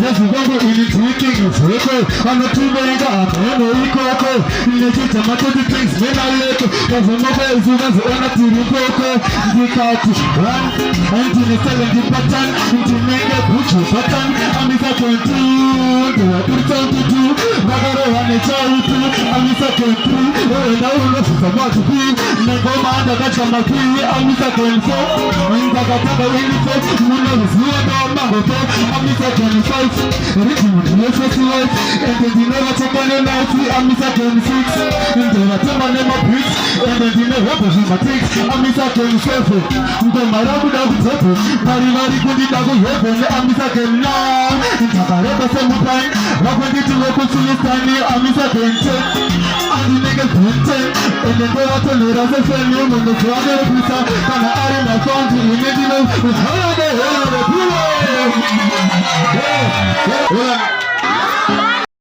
Yes, we go in the taking of circle. I'm not too many that I'm no equal. In the kitchen, I'm the things when I let go. Cause I'm not very soon as I'm not in the cocoa. You got to run. I'm to the 70 pattern. Into make a push button. I'm in a 22. Do I put it on to do? Nagaro and a child too. I'm in a 23. Oh, now look for what to be. Never mind, I got some key. I'm in a 24. I'm in a Kataka in the first. You know, it's new about my hotel. I'm in a 25. Everything with the festival. And then you never check on your life. I'm in a 26. And then I tell my name of Prince. And then you never push my tricks. I'm in a 27. Then my love would have happened. Very good, it doesn't happen. I'm in a 29. And I never say my time. I'm going to look to the tiny. I'm in a 20. I'm the nigga 20. And then go out to let us send you when the father of Pizza. And I add my phone to the middle with her.